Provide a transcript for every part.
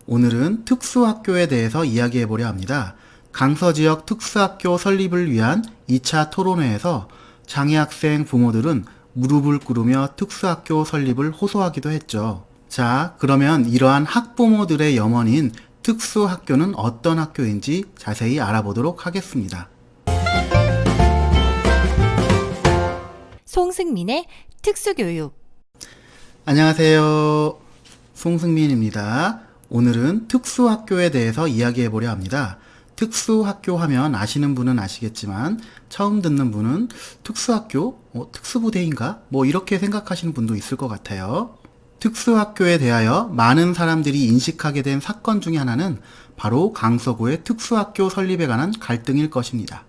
오늘은 특수학교에 대해서 이야기해 보려 합니다. 강서지역 특수학교 설립을 위한 2차 토론회에서 장애학생 부모들은 무릎을 꿇으며 특수학교 설립을 호소하기도 했죠. 자, 그러면 이러한 학부모들의 염원인 특수학교는 어떤 학교인지 자세히 알아보도록 하겠습니다. 송승민의 특수교육. 안녕하세요. 송승민입니다. 오늘은 특수학교에 대해서 이야기해 보려 합니다. 특수학교 하면 아시는 분은 아시겠지만 처음 듣는 분은 특수학교? 특수부대인가? 이렇게 생각하시는 분도 있을 것 같아요. 특수학교에 대하여 많은 사람들이 인식하게 된 사건 중에 하나는 바로 강서구의 특수학교 설립에 관한 갈등일 것입니다.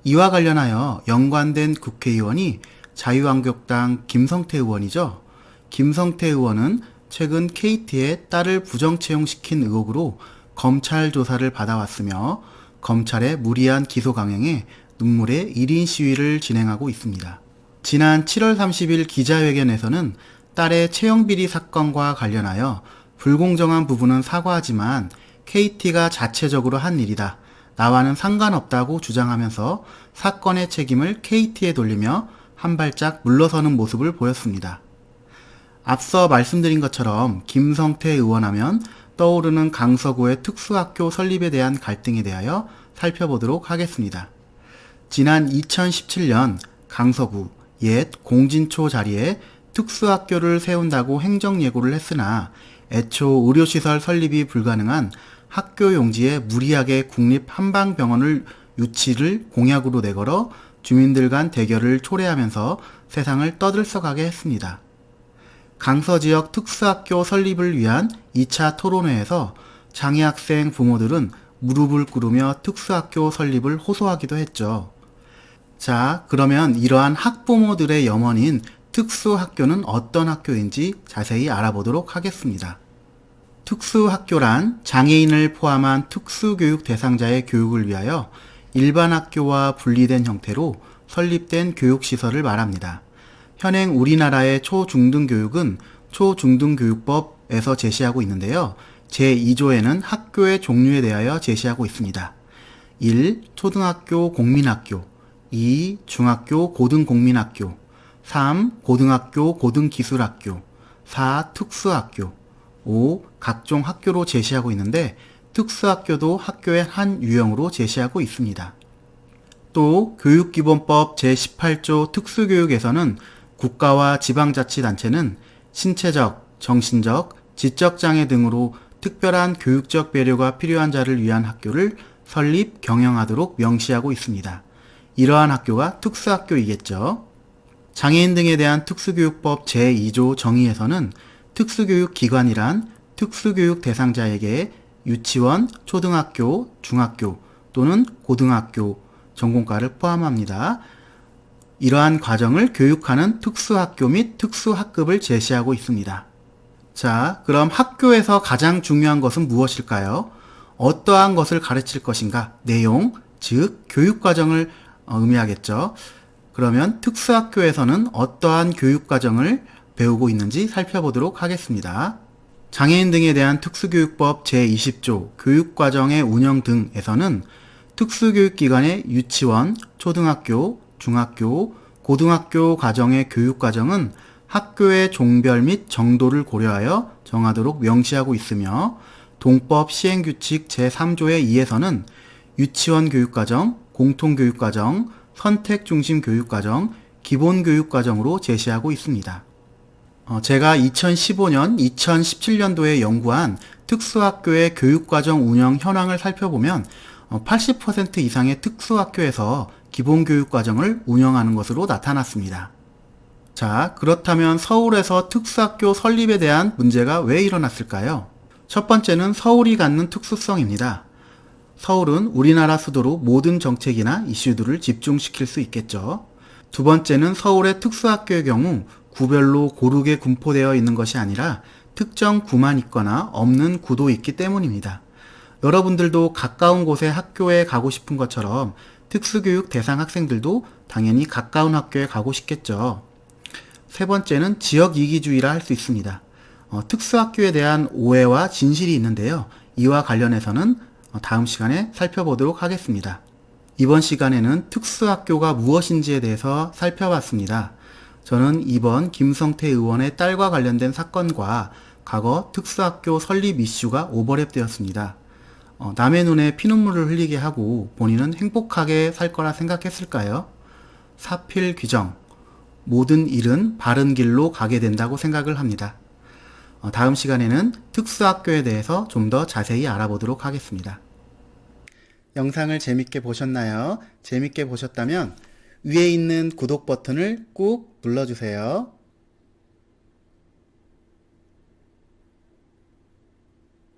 이와 관련하여 연관된 국회의원이 자유한국당 김성태 의원이죠. 김성태 의원은 최근 KT에 딸을 부정채용시킨 의혹으로 검찰 조사를 받아왔으며 검찰의 무리한 기소 강행에 눈물의 1인 시위를 진행하고 있습니다. 지난 7월 30일 기자회견에서는 딸의 채용비리 사건과 관련하여 불공정한 부분은 사과하지만 KT가 자체적으로 한 일이다. 나와는 상관없다고 주장하면서 사건의 책임을 KT에 돌리며 한 발짝 물러서는 모습을 보였습니다. 앞서 말씀드린 것처럼 김성태 의원하면 떠오르는 강서구의 특수학교 설립에 대한 갈등에 대하여 살펴보도록 하겠습니다. 지난 2017년 강서구 옛 공진초 자리에 특수학교를 세운다고 행정예고를 했으나 애초 의료시설 설립이 불가능한 학교 용지에 무리하게 국립 한방병원을 유치를 공약으로 내걸어 주민들 간 대결을 초래하면서 세상을 떠들썩하게 했습니다. 강서 지역 특수학교 설립을 위한 2차 토론회에서 장애학생 부모들은 무릎을 꿇으며 특수학교 설립을 호소하기도 했죠. 자, 그러면 이러한 학부모들의 염원인 특수학교는 어떤 학교인지 자세히 알아보도록 하겠습니다. 특수학교란 장애인을 포함한 특수교육 대상자의 교육을 위하여 일반 학교와 분리된 형태로 설립된 교육시설을 말합니다. 현행 우리나라의 초중등교육은 초중등교육법에서 제시하고 있는데요. 제2조에는 학교의 종류에 대하여 제시하고 있습니다. 1. 초등학교 공민학교 2. 중학교 고등공민학교 3. 고등학교 고등기술학교 4. 특수학교 5. 각종 학교로 제시하고 있는데 특수학교도 학교의 한 유형으로 제시하고 있습니다. 또 교육기본법 제18조 특수교육에서는 국가와 지방자치단체는 신체적, 정신적, 지적장애 등으로 특별한 교육적 배려가 필요한 자를 위한 학교를 설립, 경영하도록 명시하고 있습니다. 이러한 학교가 특수학교이겠죠. 장애인 등에 대한 특수교육법 제2조 정의에서는 특수교육기관이란 특수교육 대상자에게 유치원, 초등학교, 중학교 또는 고등학교, 전공과를 포함합니다. 이러한 과정을 교육하는 특수학교 및 특수학급을 제시하고 있습니다. 자, 그럼 학교에서 가장 중요한 것은 무엇일까요? 어떠한 것을 가르칠 것인가? 내용, 즉 교육과정을 의미하겠죠. 그러면 특수학교에서는 어떠한 교육과정을 배우고 있는지 살펴보도록 하겠습니다. 장애인 등에 대한 특수교육법 제20조 교육과정의 운영 등에서는 특수교육기관의 유치원, 초등학교, 중학교, 고등학교 과정의 교육과정은 학교의 종별 및 정도를 고려하여 정하도록 명시하고 있으며 동법 시행규칙 제3조의 2에서는 유치원 교육과정, 공통교육과정, 선택중심 교육과정, 기본교육과정으로 제시하고 있습니다. 제가 2015년, 2017년도에 연구한 특수학교의 교육과정 운영 현황을 살펴보면 80% 이상의 특수학교에서 기본교육과정을 운영하는 것으로 나타났습니다. 자, 그렇다면 서울에서 특수학교 설립에 대한 문제가 왜 일어났을까요? 첫 번째는 서울이 갖는 특수성입니다. 서울은 우리나라 수도로 모든 정책이나 이슈들을 집중시킬 수 있겠죠. 두 번째는 서울의 특수학교의 경우 구별로 고르게 분포되어 있는 것이 아니라 특정 구만 있거나 없는 구도 있기 때문입니다. 여러분들도 가까운 곳에 학교에 가고 싶은 것처럼 특수교육 대상 학생들도 당연히 가까운 학교에 가고 싶겠죠. 세 번째는 지역이기주의라 할 수 있습니다. 특수학교에 대한 오해와 진실이 있는데요. 이와 관련해서는 다음 시간에 살펴보도록 하겠습니다. 이번 시간에는 특수학교가 무엇인지에 대해서 살펴봤습니다. 저는 이번 김성태 의원의 딸과 관련된 사건과 과거 특수학교 설립 이슈가 오버랩되었습니다. 남의 눈에 피눈물을 흘리게 하고 본인은 행복하게 살 거라 생각했을까요? 사필 규정, 모든 일은 바른 길로 가게 된다고 생각을 합니다. 다음 시간에는 특수학교에 대해서 좀 더 자세히 알아보도록 하겠습니다. 영상을 재밌게 보셨나요? 재밌게 보셨다면 위에 있는 구독 버튼을 꾹 눌러주세요.